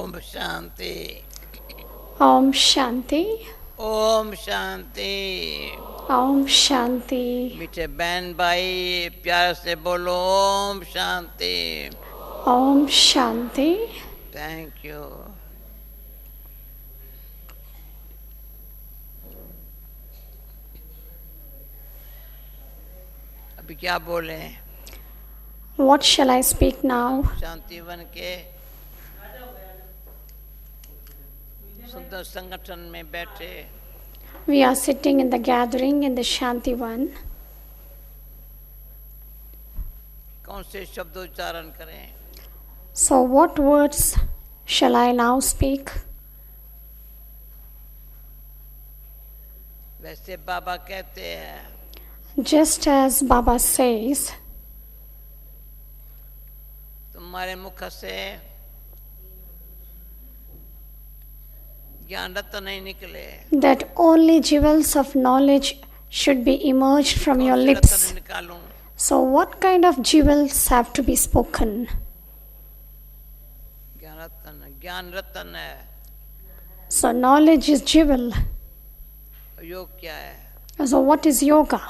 Om Shanti. Om Shanti. Om Shanti. Om Shanti. मीठे बहन भाई प्यार से बोलो Om Shanti. Om Shanti. Thank you. अभी क्या बोले? What shall I speak now? Shantivan के सुंदर संगठन में बैठे We are sitting in the gathering in the Shantivan. कौन से शब्द उच्चारण करें? So, what words shall I now speak? वैसे बाबा कहते हैं Just as Baba says, तुम्हारे मुख से ज्ञान रत्न नहीं निकले। that only jewels of knowledge should be emerged from your कौन से lips. रत्न निकालूं? So, what kind of jewels have to be spoken? ज्ञान रत्न है। So, knowledge is jewel. योग क्या है? So, what is yoga?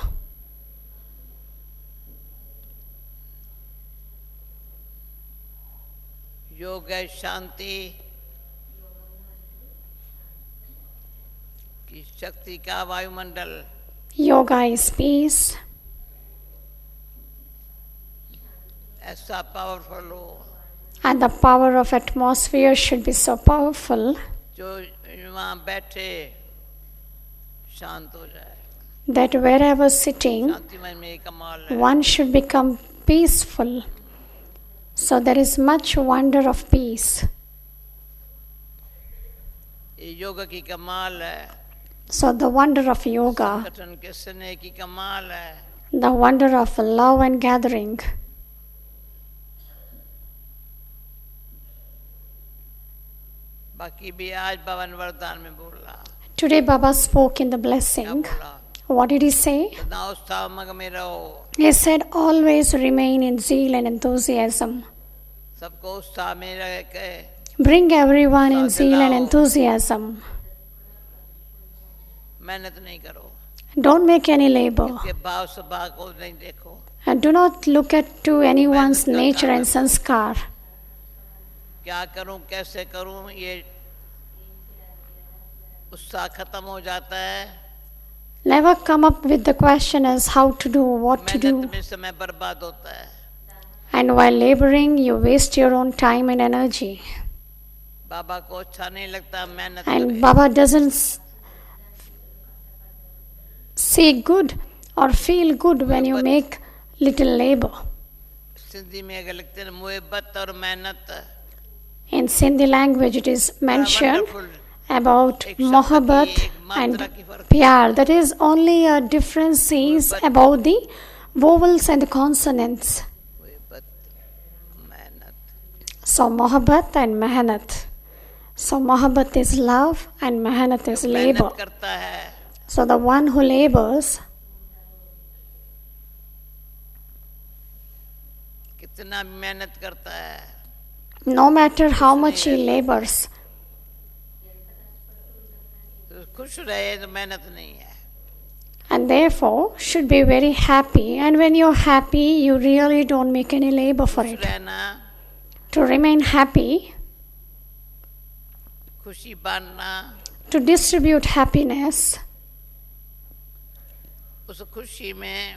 योग है शांति की शक्ति का वायुमंडल। Yoga is peace. ऐसा पावरफुल हो And the power of atmosphere should be so powerful जो वहाँ बैठे शांत हो जाए। that wherever sitting, शांतिमय में एक कमाल है। one should become peaceful. So there is much wonder of peace. ये योग की कमाल है। So the wonder of yoga, संगठन के स्नेह की कमाल है। the wonder of love and gathering. बाकी भी आज भवन वरदान में बोला। Today Baba spoke in the क्या blessing. बोला? What did he say? सदा उत्साह मग में रहो। He said, always remain in zeal and enthusiasm. सबको उत्साह में रह के Bring everyone in zeal and enthusiasm. मेहनत नहीं करो। Don't make any labor. के भाव स्वभाव को नहीं देखो। And do not look at to anyone's nature and sanskar. क्या करूं कैसे करूं ये उत्साह खत्म हो जाता है। Never come up with the question as how to do, what to do. मेहनत में समय बर्बाद होता है। And while laboring, you waste your own time and energy. बाबा को अच्छा नहीं लगता मेहनत And करे। Baba doesn't see good or feel good when you make little labor. Sindhi में अगर लिखते हैं मुहब्बत और मेहनत In Sindhi language, it is mentioned wonderful about mohabbat and pyar. That is only a difference is about the vowels and the consonants. मुहब्बत मेहनत। So mohabbat and mehnat. So mohabbat is love and mehnat is labor. मेहनत करता है So the one who labors, कितना भी मेहनत करता है no matter how much he labors, तो खुश रहे तो मेहनत नहीं है। and therefore should be very happy. And when you're happy, you really don't make any labor for खुश it. रहना, To remain happy, खुशी बांटना, to distribute happiness, उस खुशी में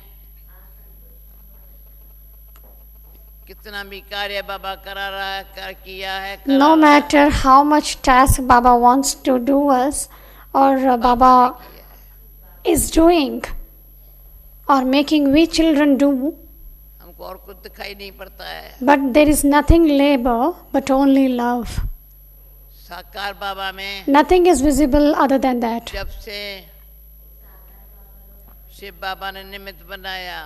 कितना भी कार्य बाबा करा रहा है कर किया है करा no रहा है, matter how much task Baba wants to do us or Baba is doing or making we children do, हमको और कुछ दिखाई नहीं पड़ता है। but there is nothing labor but only love. साकार बाबा में Nothing is visible other than that. जब से शिव बाबा ने निमित्त बनाया,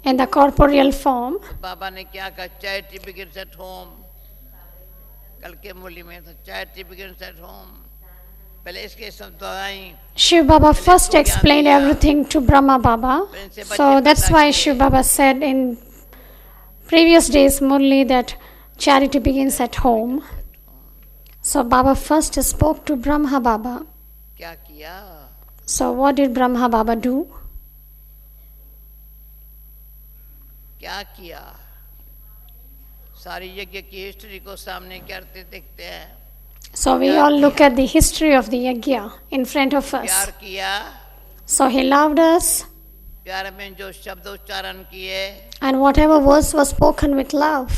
In the corporeal form, बाबा ने क्या कहा, चैरिटी बिगिन्स एट होम। कल के मूल्य में था चैरिटी बिगिन्स एट होम। पहले इसके शब्द आई Shiv Baba first explained everything to Brahma Baba. So that's why Shiv Baba said in previous days Murli that charity begins at home. So Baba first spoke to Brahma Baba. क्या किया? So what did Brahma Baba do? क्या किया? सारी यज्ञ की history को सामने करते देखते हैं. So we all look at the history of the yajna in front of us. प्यार किया. So he loved us, प्यार में जो शब्द उच्चारण किए, and whatever words was spoken with love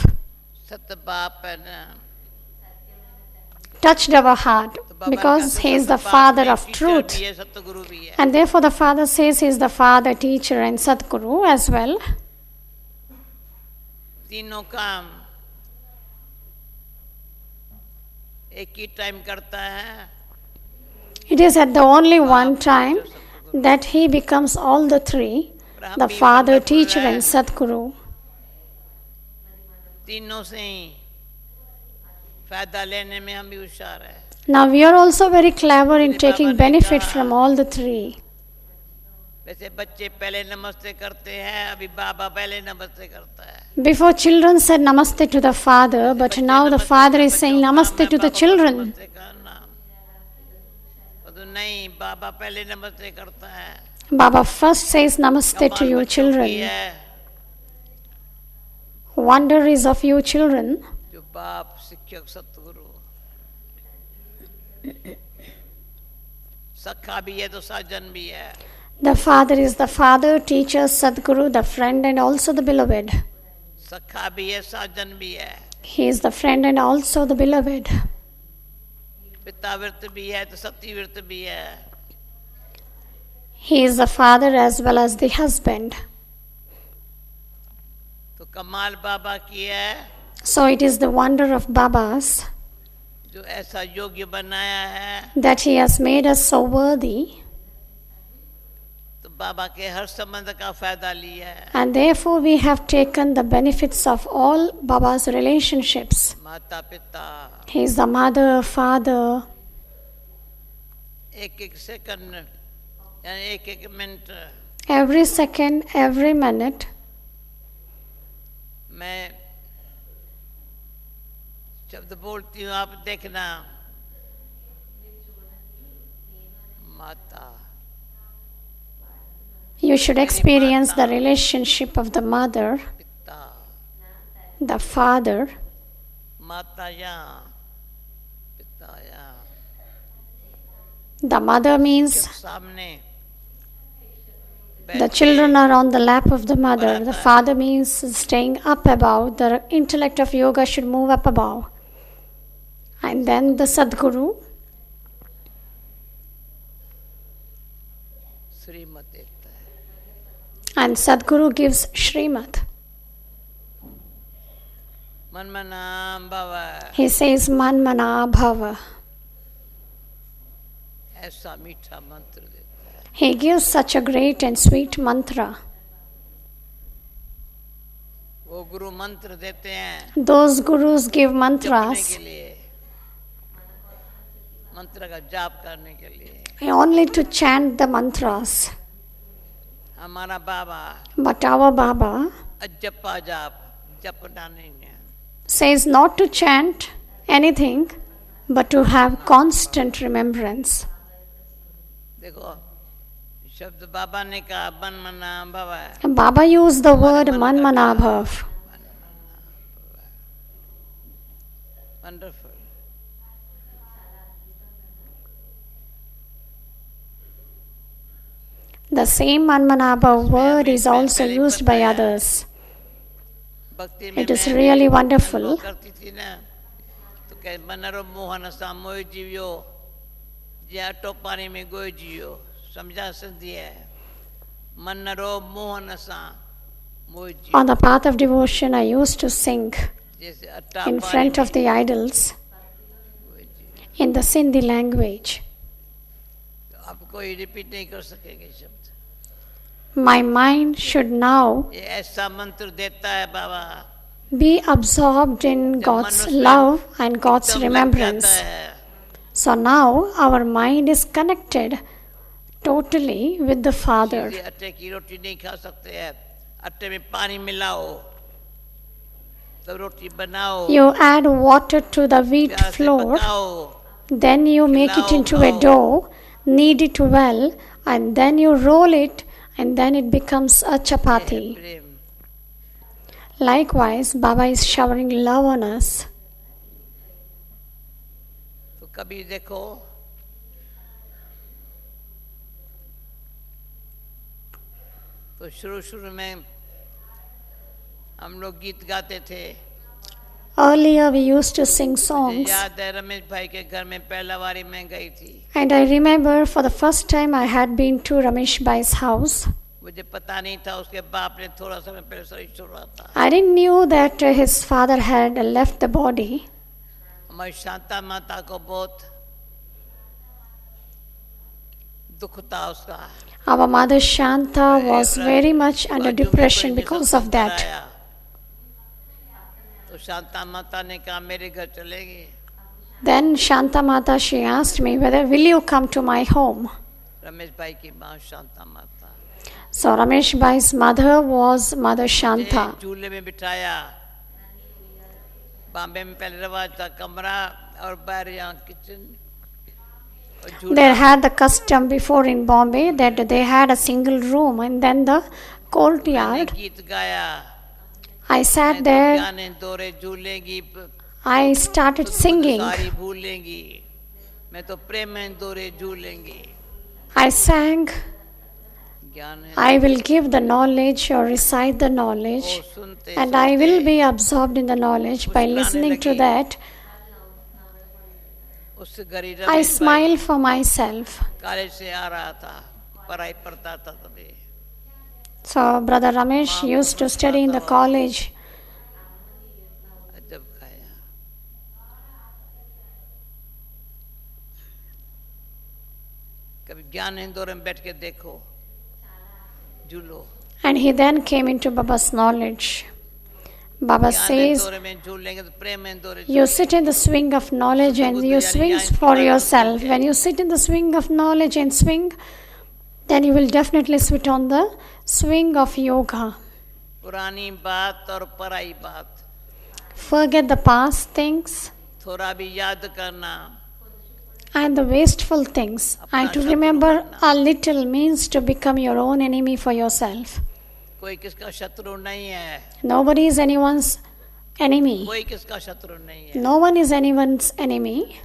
सत्य बाप है ना, touched our heart, तो बाबा ने because कहा, he is सत्य the बाप father नहीं, of टीचर truth. भी है, सत्य गुरु भी है. And therefore the father says he is the father, teacher and Sadguru as well. तीनों काम एक ही टाइम करता है. It is at the only one time that he becomes all the three, the father, teacher and Sadguru. तीनों से ही फायदा लेने में हम भी होशियार है. Now we are also very clever in taking benefit from all the three. वैसे बच्चे पहले नमस्ते करते हैं, अभी बाबा पहले नमस्ते करता है. Before children said namaste to the father, but now the father is saying namaste to the children. नमस्ते करना. तो नहीं, बाबा पहले नमस्ते करता है. Baba first says namaste to you कमाल बच्चों की children. है, Wonder is of you children. जो बाप शिक्षक सतगुरु सखा भी है तो साजन भी है. The father is the father, teacher, Sadguru, the friend and also the beloved. सखा भी है, साजन भी है. He is the friend and also the beloved. पिता व्रत भी है तो सती व्रत भी है. He is the father as well as the husband. तो कमाल बाबा की है So it is the wonder of Baba's जो ऐसा योग्य बनाया है. that he has made us so worthy, तो बाबा के हर संबंध का फायदा लिया है. and therefore we have taken the benefits of all Baba's relationships. माता पिता He is the mother, father. एक एक सेकंड यानी एक एक minute Every second, every minute, मैं शब्द बोलती हूँ, आप देखना. माता, you should experience the relationship of the mother, पिता, the father. माता यहाँ, पिता यहाँ. The mother means सामने the children are on the lap of the mother. The father means staying up above. The intellect of yoga should move up above. And then the Sadguru, श्रीमत देखता है. and Sadguru gives Srimad. मन में नाम बाबा, He says Manmana Bhava. ऐसा मीठा मंत्र देता है. He gives such a great and sweet mantra. वो गुरु मंत्र देते हैं Those gurus give जपने mantras के लिए, मंत्र का जाप करने के लिए. only to chant the mantras. हमारा बाबा But our Baba अजपा जाप, जपना नहीं है. says not to chant anything but to have constant remembrance. देखो शब्द बाबा ने कहा मन मना बाबा है. And Baba used the word Manmana Bhav. Wonderful. The same Manmana Bhav word is also used by others. भक्ति में It is मैं really अनुभव wonderful. करती थी ना, तो कह मनरो मोहन सा मोह जीवियो या तो पानी में गोय जियो. समझा संधि है. मनरो मोहन सा मोह जियो. On the path of devotion, I used to sing जैसे अट्टा in पानी front में of the idols गोय जियो. in the Sindhi language. अब कोई रिपीट नहीं कर सकेंगे शब्द. My mind should now ये ऐसा मंत्र देता है बाबा, be absorbed in God's love and God's एकदम लग remembrance. जाता है. So now our mind is connected totally with the Father. सीधे आटे की रोटी नहीं खा सकते हैं, आटे में पानी मिलाओ तब रोटी बनाओ, You add water to the wheat प्यार से flour, पकाओ, then you make it खिलाओ, into a खाओ। dough, knead it well, and then you roll it, and then it becomes a ये है chapati. Prem. Likewise, Baba is showering love on us. तो कभी देखो तो शुरू में हम लोग गीत गाते थे। Earlier, we used to sing मुझे songs, याद है रमेश भाई के घर में पहला बारी मैं गई थी। and I remember for the first time I had been to Ramesh Bhai's house. मुझे पता नहीं था उसके बाप ने थोड़ा समय पहले शरीर छोड़ा था। I didn't know that his father had left the body. हमारी शांता माता को बहुत दुख था उसका। Our mother Shanta was very much under depression because of that. तो शांता माता ने कहा मेरे घर चलेगी। Then Shanta Mata, she asked me whether will you come to my home. Ramesh भाई की माँ शांता माता So Ramesh Bhai's mother was Mother Shanta. झूले में बिठाया। बॉम्बे में पहले रिवाज था कमरा और बाहर यहाँ किचन और झूला। They had the custom before in Bombay that they had a single room and then the मैंने courtyard. गीत गाया। I मैं sat तो there, गाने दौरे झूलेंगी I started तो singing. सारी भूलेंगी मैं तो प्रेम में दौरे झूलेंगी। I sang, ज्ञान है I will give the knowledge or recite the knowledge, वो सुनते and I will be absorbed in the knowledge. By listening to that, उस घड़ी I रमेश भाई smile for myself. कॉलेज से आ रहा था पढ़ाई पढ़ता था तभी। So Brother Ramesh used to study in the college. अजब खाया। कभी ज्ञान इंदौर में बैठ के देखो झूलो। And he then came into Baba's knowledge. Baba ज्ञान says, इंदौर में झूलेंगे तो प्रेम Indore you sit in the swing of knowledge and you swing for yourself. When you sit in the swing of knowledge and swing, then you will definitely sit on the swing of yoga. पुरानी बात और पराई बात Forget the past things थोड़ा भी याद करना and the wasteful things. And to remember a little means to become your own enemy for yourself. कोई किसका शत्रु नहीं है। Nobody is anyone's enemy. कोई किसका शत्रु नहीं है। No one is anyone's enemy.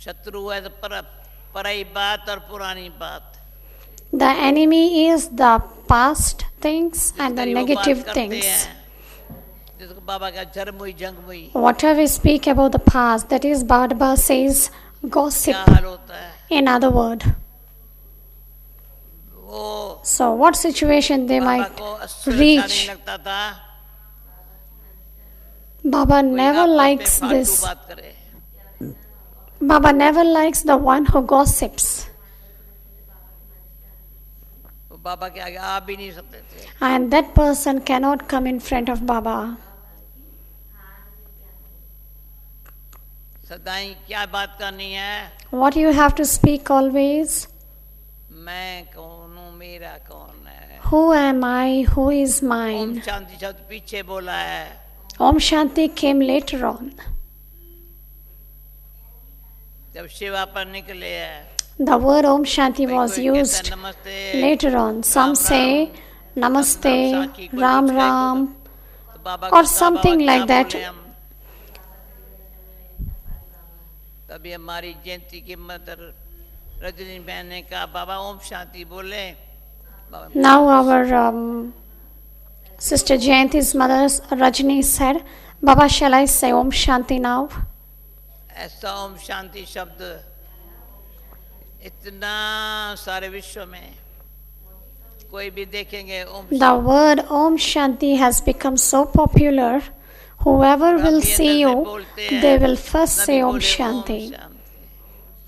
शत्रु है तो पराई बात और पुरानी बात। The enemy is the past things and the जिसकी वो बात negative करते things. हैं, जिसको बाबा का जरमुई जंगमुई Whatever we speak about the past, that is Baba says gossip. क्या हाल होता है In other words, वो so what situation they Baba might को अच्छा नहीं reach. लगता था। Baba कोई never आपस में likes फालतू this. बात करे। Baba never likes the one who gossips. वो बाबा के आगे आ भी नहीं सकते थे। And that person cannot come in front of Baba. सदाई क्या बात करनी है। What you have to speak always? मैं कौन हूँ मेरा कौन है। Who am I? Who is Om mine? शांति शब्द पीछे बोला है। Om Shanti came later on. जब शिवा पर निकले है The word Om Shanti कोई was कोई कहता used है नमस्ते later on. Some say Namaste, Ram Ram, तो बाबा or को something बाबा like क्या that. बोले हम? तभी हमारी जयंती की मदर रजनी बहन ने कहा बाबा ओम शांति बोले। बाबा Now our sister Jayanti's mother Rajni said, Baba, shall I say Om Shanti now? ऐसा ओम शांति शब्द इतना सारे विश्व में कोई भी देखेंगे ओम The word Om Shanti has become so popular. Whoever will see you, they will first say Om Shanti.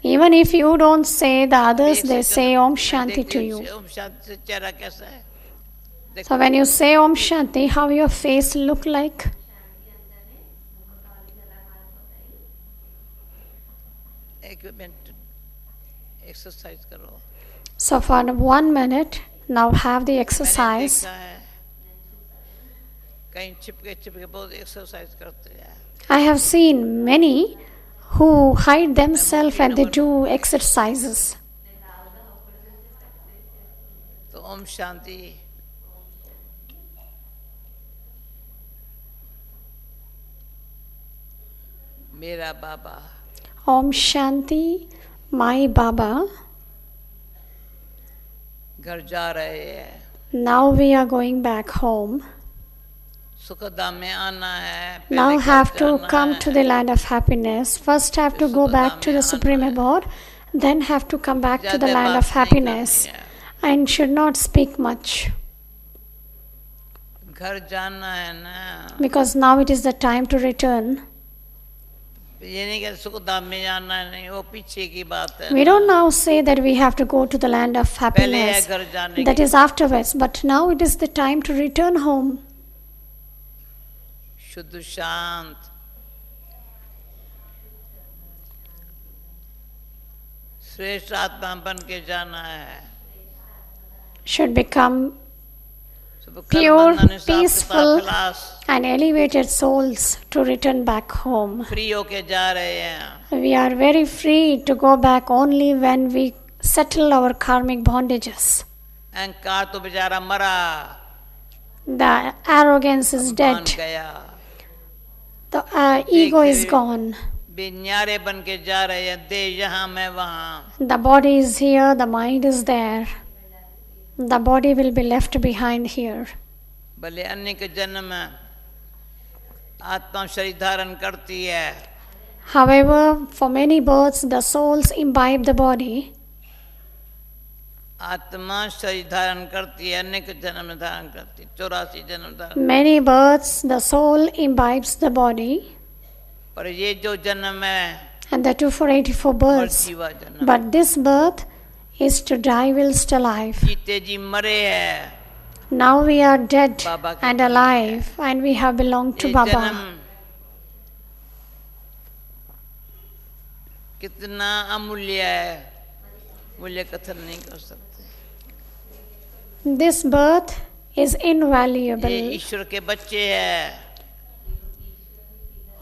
Even if you don't say, the others they say Om Shanti to you. Om Shanti से चेहरा कैसा है So when you say Om Shanti, how your face look like? एक minute exercise करो। So for 1 minute, now have the मैंने exercise. देखा है कहीं छिपके छिपके बहुत एक्सरसाइज करते हैं. I have seen many who hide themselves and they do exercises. तो ओम शांति. मेरा बाबा. Om Shanti, my Baba. घर जा रहे हैं. Now we are going back home. Sukhdham में आना है. Now have to come to the land of happiness. First have to go back to the Supreme Abode, then have to come back to the land of happiness. And should not speak much. घर जाना है ना. Because now it is the time to return. ये नहीं कि सुखधाम में जाना है, नहीं, वो पीछे की बात है. We don't now say that we have to go to the land of happiness. That is afterwards. But now it is the time to return home. शुद्ध शांत. श्रेष्ठ आत्मा बन के जाना है. Should become pure, peaceful and elevated souls to return back home. Free होके जा रहे हैं. We are very free to go back only when we settle our karmic bondages. अहंकार तो बेचारा मरा. The arrogance is मान dead. गया. The ego is gone. बेन्यारे बन के जा रहे हैं. दे यहाँ मैं वहाँ. The body is here, the mind is there. The body will be left behind here. भले अन्य के जन्म में आत्मा शरीर धारण करती है. However, for many births, the souls imbibe the body. आत्मा शरीर धारण करती है. अन्य के जन्म में धारण करती है. 84 जन्म धारण. Many births, the soul imbibes the body. पर ये जो जन्म है And the 2484 births. जीवा जन्म. But this birth is to die whilst alive. जीते जी मरे हैं. Now we are dead Baba and alive, and we have belonged to ये Baba. जन्म कितना अमूल्य है, मूल्य कथन नहीं कर सकते. This birth is ये invaluable. ईश्वर के बच्चे हैं.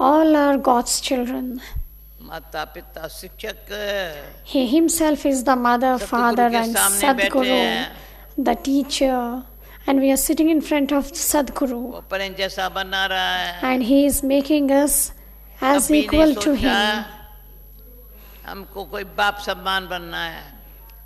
All are God's children. माता पिता शिक्षक. He himself is the mother, father, के and सामने बैठे Sadguru, हैं. the teacher, and we are sitting in front of Sadguru, वो अपने जैसा बना रहा है. and he is making us as कभी equal नहीं to सोचा him. हमको कोई बाप सम्मान बनना है.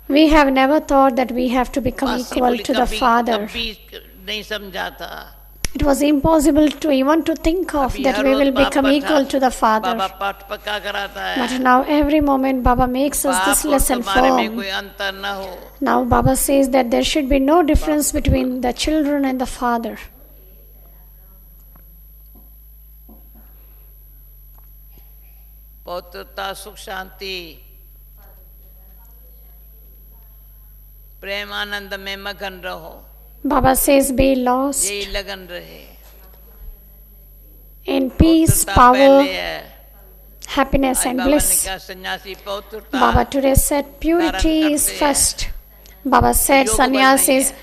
We have never thought that we have to become equal to the father. कभी नहीं समझा था. It was impossible to even to think of अभी that her we rose will बाप become पढ़ा- equal to the father. बाबा पाठ पक्का कराता है. But now every moment Baba makes us this बाप और lesson तुम्हारे में firm. कोई अंतर न हो. Now Baba says that there should be no difference between the children and the father. पवित्रता सुख शांति प्रेम आनंद में मगन रहो. Baba says be lost यही लगन रहे. in peace, पवित्रता power, पहले है. happiness आज and बाबा ने bliss. कहा सन्यासी पवित्रता. Baba today said purity धारण is करते हैं. first. Baba said योग बल नहीं sannyasis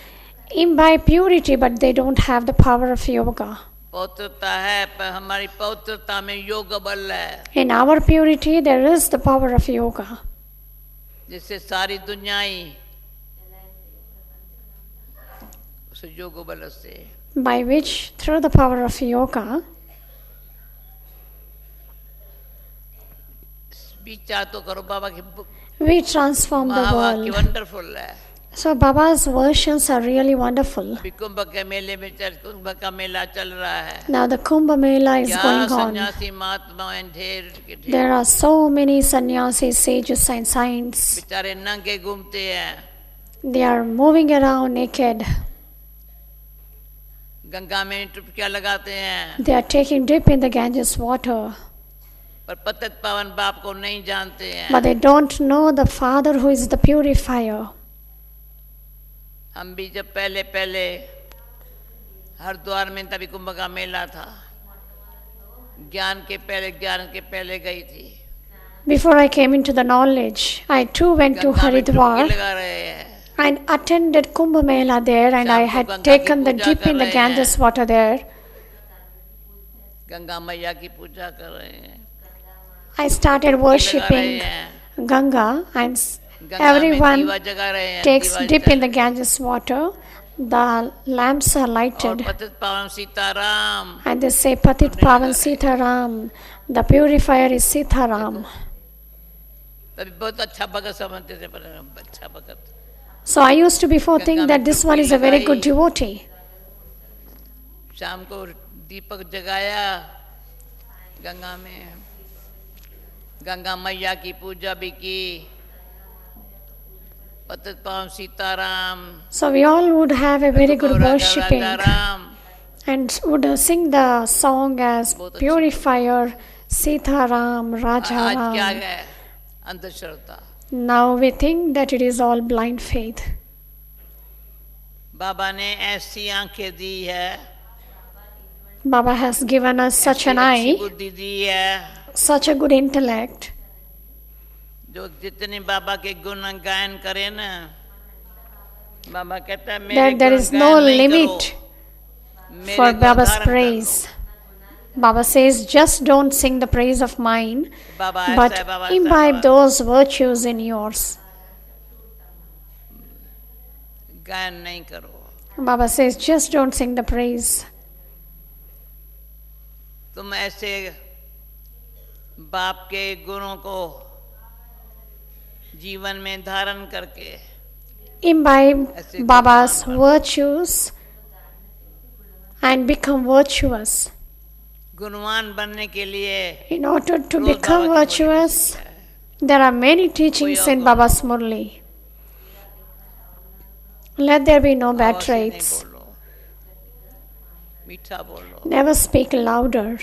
imbibe purity but they don't have the power of yoga. पवित्रता है पर हमारी पवित्रता में योग बल है. In our purity there is the power of yoga. जिससे सारी दुनिया ही उस योग बल से By which through the power of yoga विचार तो करो. बाबा की we transform the वाह की world. वंडरफुल है. So Baba's versions are really wonderful. अभी कुंभ के मेले में कुंभ का मेला चल रहा है. Now the Kumbh Mela is क्या going on. सन्यासी महात्मा ढेर के ढेर There are so many sannyasis, sages and saints. बेचारे नंगे घूमते हैं. They are moving around naked. Ganga में टुपकियां लगाते हैं. They are taking dip in the Ganges water. पर पतित पावन बाप को नहीं जानते हैं. But they don't know the Father who is the purifier. हम भी जब पहले पहले हरिद्वार में तभी कुंभ का मेला था. ज्ञान के पहले गई थी. Before I came into the knowledge, I too went to Ganga में डुबकी Haridwar. लगा रहे हैं. I attended Kumbh Mela there and I had taken the dip in the Ganges water there. Ganga मैया की पूजा कर रहे हैं, I started worshipping Ganga and everyone takes dip in the Ganges water. The lamps are और lighted पतित पावन Sitaram, and they say Patit Pavan Sitaram. The purifier is Sitaram. तभी बहुत अच्छा भगत समझते थे, पर अच्छा भगत। So I used to before think that this one is a very good devotee. शाम को दीपक जगाया गंगा में, गंगा मैया की पूजा भी की, पतित पावन Sitaram. So we all would have a very good Radha worshipping Ram, and would sing the song as purifier Sitaram, Raja आज क्या Ram. है अंधश्रद्धा। Now we think that it is all blind faith. बाबा ने ऐसी आंखें दी है, Baba has given us such an अच्छी eye, बुद्धि दी है, such a good intellect. जो जितने बाबा के गुण गायन करे ना, बाबा कहता है मेरे That there गुण is no गायन नहीं limit करो, मेरे for गुण Baba's धारण कर लो। praise. Baba says, just don't sing the praise of mine, बाबा ऐसा but है, बाबा ऐसा है, imbibe Baba those virtues in yours. गायन नहीं करो। Baba says, just don't sing the praise. तुम ऐसे बाप के गुणों को जीवन में धारण करके Imbibe Baba's virtues and become virtuous. गुणवान बनने के लिए In order to rose become बाबा की मुरली virtuous, सीखता है। there are many teachings in Baba's Murli. Let there be no bad आवाज से नहीं traits. बोलो, मीठा बोलो, Never speak louder.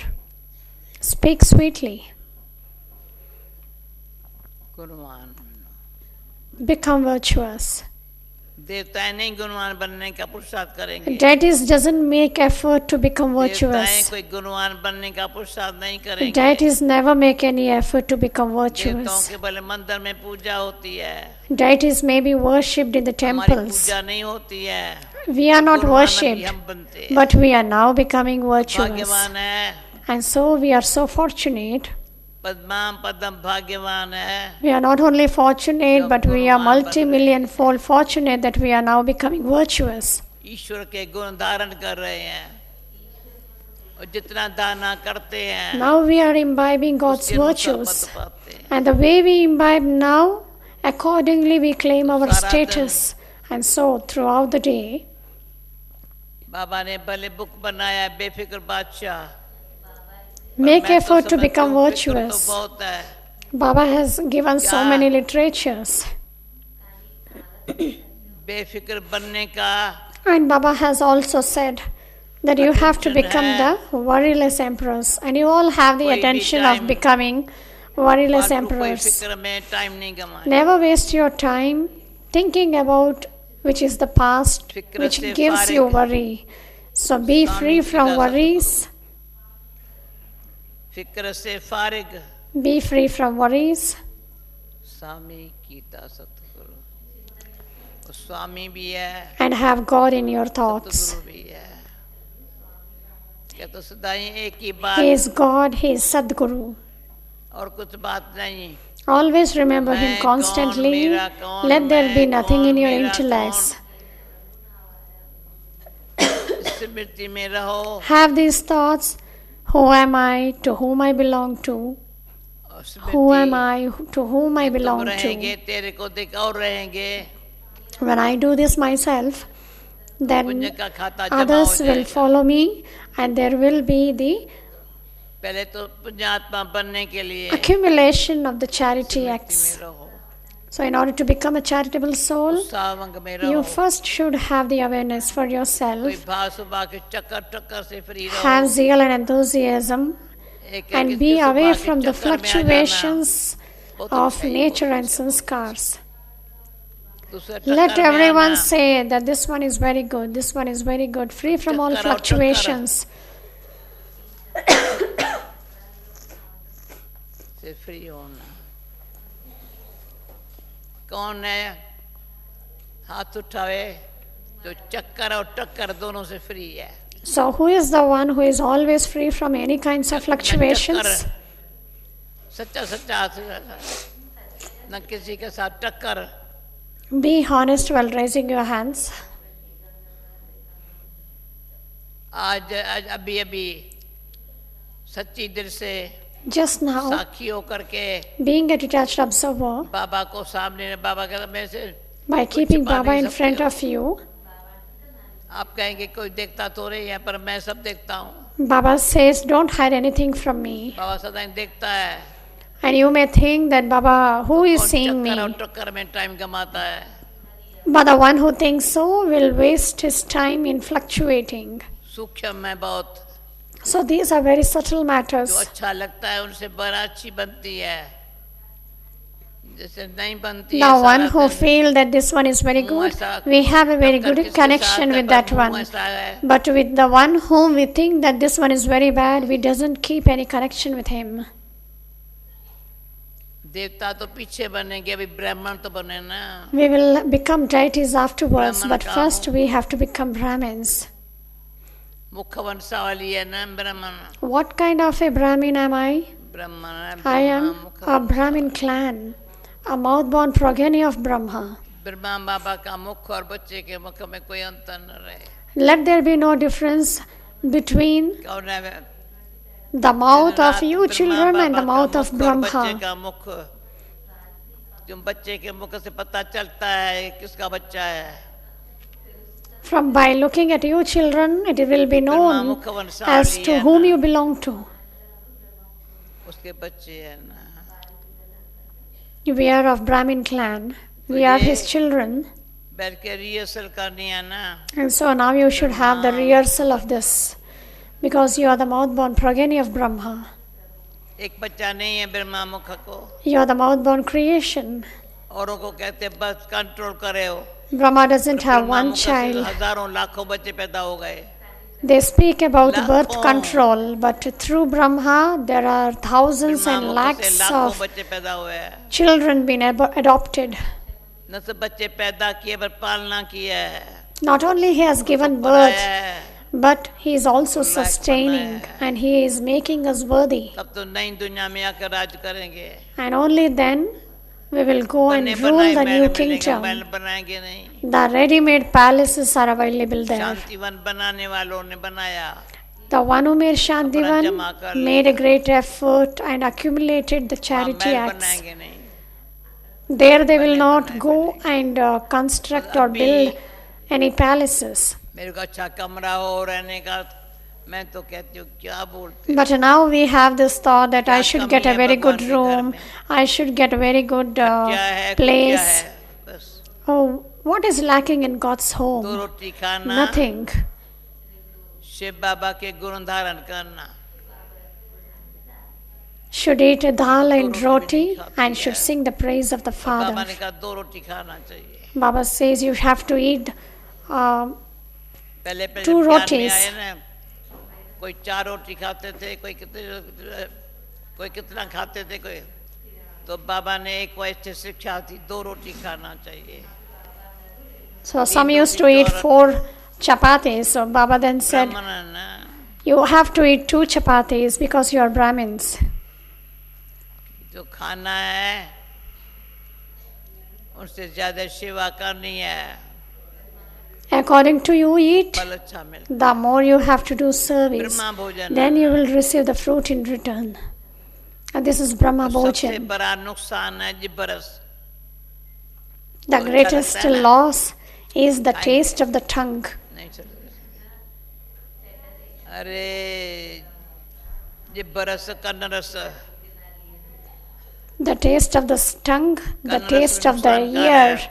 Speak sweetly. गुणवान। Become virtuous. देवताएं नहीं गुणवान बनने का पुरुषार्थ करेंगे, Deities doesn't make effort to become देवताएं virtuous. कोई गुणवान बनने का पुरुषार्थ नहीं करेंगे। Deities never make any effort to become देवताओं virtuous. के भले मंदिर में पूजा होती है, Deities may be worshipped in the हमारी temples. पूजा नहीं होती है, We are not गुणवान अभी worshipped, हम बनते हैं। but we are now becoming virtuous. भाग्यवान है, And so we are so fortunate. पद्माम पद्म भाग्यवान है, We are not only fortunate, but we are multi-million fold fortunate that we are now becoming virtuous. ईश्वर के गुण धारण कर रहे हैं, और जितना दाना करते हैं Now we are imbibing God's उसके अनुसार virtues. पद पाते हैं। And the way we imbibe now, accordingly we claim our सारा status. And so throughout the day, बाबा ने भले बुक बनाया बेफिक्र बादशाह, make मैं तो effort to समझता become हूँ फिक्र तो virtuous. बहुत है। Baba has given so क्या? many literatures. बेफिक्र बनने का And Baba has also said that you have to Attention become है। the worryless emperors. And you all have the कोई भी attention of time becoming worryless फालतू कोई emperors. फिक्र में टाइम नहीं गवाएं। Never waste your time thinking about which is the past, फिक्र which से gives you फारिग। worry. So be Swami free from Sita worries. फिक्र से फारिग, Be free from worries. स्वामी कीता सतगुरु, और स्वामी भी है, And have God in your thoughts. सतगुरु भी है। क्या तो सदाई एक ही He बात, is God, He is Sadguru. और कुछ बात नहीं। Always remember Him मैं कौन, constantly. मेरा कौन, Let there be मैं nothing कौन, in your मेरा intellects. स्मृति में रहो, Have these thoughts. Who am I? To whom I belong to? और Who am Smriti I? To whom I तुम belong रहेंगे, to? तेरे को देख और रहेंगे, When I do this myself, पुण्य then का खाता जमा हो others will जाएगा। follow me and there will be the पहले तो पुण्यात्मा बनने के लिए accumulation of the charity Smriti acts. में रहो, So in order to become a charitable soul, उत्साहवंग में you रहो, first should have the awareness for कोई yourself, भाव सुभाव के चक्कर टक्कर से फ्री रहो, have zeal and enthusiasm, एक and एक be इसके away सुभाव के from the चक्कर में आ जाना। fluctuations बहुत of अच्छा ही nature बहुत and अच्छा। sanskars. दूसरे Let टक्कर में everyone आना, say that this one is very good, this one is very good, free from all Chakkar aur fluctuations. से फ्री होना। कौन है हाथ उठावे तो चक्कर और टक्कर दोनों से फ्री है। So, who is the one who is always free from any kinds of fluctuations? सच्चा सच्चा हाथ उठाना, न किसी के साथ टक्कर। Be honest while raising your hands. आज अभी अभी सच्ची दिल से Just now, साक्षी होकर के being a detached observer, बाबा को सामने, बाबा कहता मैं से by कुछ keeping छुपा Baba नहीं in सकते front हो। of you, आप कहेंगे कोई देखता तो नहीं है, पर मैं सब देखता हूँ। Baba says, don't hide anything from me. बाबा सदा देखता है। And you may think that Baba, who is कौन seeing चक्कर और me? टक्कर में टाइम कमाता है। But the one who thinks so will waste his time in fluctuating. सूक्ष्म है बहुत, So these are very subtle जो matters. अच्छा लगता है उनसे बड़ा अच्छी बनती है, जैसे नहीं बनती है The one सारा who दिन। feel that this one is very good, we have a very good connection with that one. But with the one whom we think that this one is very bad, we doesn't keep any connection with him. देवता तो पीछे बनेंगे, अभी ब्राह्मण तो बने ना। We will become deities afterwards, but first we have to become Brahmins. मुख वंशावली है ना ब्राह्मण। What kind of a Brahmin am I? ब्राह्मण है, I am a Brahmin clan, a mouth-born progeny of Brahma. Brahma बाबा का मुख और बच्चे के मुख में कोई अंतर न रहे। Let there be no difference between कौन है the mouth of रात you Brahma children and the Baba mouth का of मुख और बच्चे Brahma. का मुख, तुम बच्चे के मुख से पता चलता है किसका बच्चा है। From by looking at you children, it will be known as to whom you belong to. उसके बच्चे है ना। We are of Brahmin clan. We are his children. बैठ के रिहर्सल करनी है ना। And so now you should have the rehearsal of this. Because you are the mouth-born progeny of Brahma. एक बच्चा नहीं है ब्रह्मा मुख को। You are the mouth-born creation. औरों को कहते बस कंट्रोल करे हो। Brahma doesn't have Brahma one मुख से child. हजारों लाखों बच्चे पैदा हो गए। They speak about birth लाखों। control, but through Brahma there are thousands Brahma and मुख से lakhs लाखों of बच्चे पैदा हुए हैं। children being adopted. न सिर्फ बच्चे पैदा किए पर पालना किया है। Not only he has given पढ़ाया birth, है। but he is also sustaining and he is making us worthy. तब तो नई दुनिया में आकर राज करेंगे। And only then we will go and बने rule बनाए the new महल kingdom. महल बनाएंगे नहीं। The ready-made palaces are available there. Shantivan बनाने वालों ने बनाया। The one who made Shantivan made a great effort and accumulated the charity Mahal acts. बनाएंगे नहीं। There they will not go and construct or build any palaces. मेरे को अच्छा कमरा हो रहने का, मैं तो कहती हूँ क्या बोलते। But now we have this thought that I should get a very good room, I should get a very good क्या है, क्या place. है, बस Oh, what is lacking in God's दो home? रोटी खाना, Nothing. शिव बाबा के गुण धारण करना। Should eat a dal and roti and should sing the praise of the Baba Father. ने कहा दो रोटी खाना चाहिए। Baba says you have to eat पहले पहले two ज्ञान में rotis. आए ना, कोई 4 रोटी खाते थे, कोई कितना खाते थे, कोई तो बाबा ने एक वैसे शिक्षा थी 2 रोटी खाना चाहिए। So some used to eat 4 chapatis. So Baba then said, ब्राह्मण है ना, you have to eat 2 chapatis because you are Brahmins. जो खाना है उससे ज्यादा सेवा करनी है, According to you eat, फल अच्छा मिलता। the more you have to do service, Brahma भोजन then you will receive the fruit in return. And this is Brahma सबसे Bhojan. बड़ा नुकसान है जिब बरस। The greatest loss is the taste of the tongue. नहीं चलेगा। अरे जिब बरस कन्न रस, The taste of the tongue, the कन्न taste रस of the नुकसानकार ear है,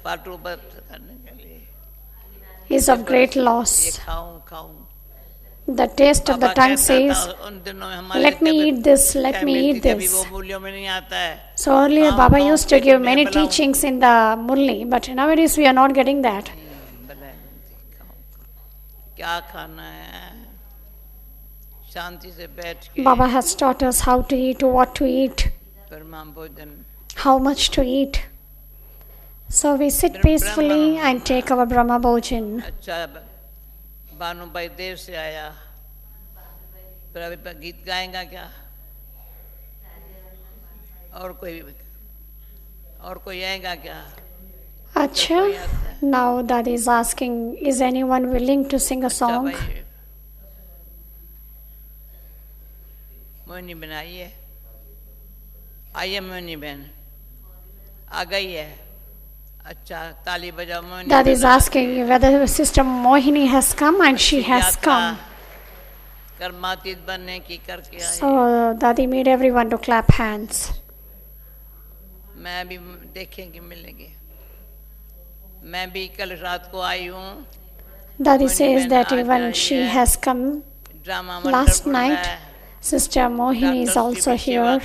पाटू बत करने के लिए। is of great ये loss. खाऊं। The taste of the Baba tongue कहता says, था, उन दिनों में हमारे let me कभी eat this, let शिक्षा me मिलती eat थी, अभी this. वो मूल्यों में नहीं आता है। So earlier हाँ, Baba हाँ, used to पेट give में many बनाऊं। teachings in the Murli, but nowadays we are not getting that. क्या खाना है, शांति से बैठ के Baba has taught us how to eat, what to eat, Brahma भोजन। how much to eat. So we sit peacefully and take our Brahma Bhojan. अच्छा भानु भाई देव से आया, फिर अभी गीत गाएगा क्या? और कोई आएगा क्या? Acha, now Dadi is asking, is anyone willing to sing a song? Mohini बहन आइए मोहिनी बहन आ गई है। अच्छा ताली बजाओ Mohini. Dadi is asking whether Sister Mohini has come, and she has come. कर्मातीत बनने की करके आई। So Dadi made everyone to clap hands. मैं भी देखेंगे मिलेंगे। मैं भी कल रात को आई हूँ। Dadi says that even she has come last night. Sister Mohini is also here.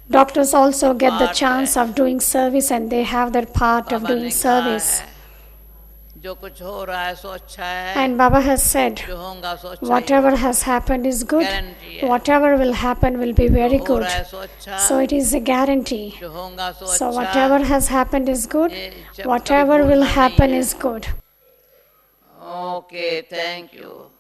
Doctors also get the chance of doing service, and they have their part of doing service. And Baba has said, whatever has happened is good, whatever will happen will be very good. So it is a guarantee. So whatever has happened is good, whatever will happen is good. Okay, thank you.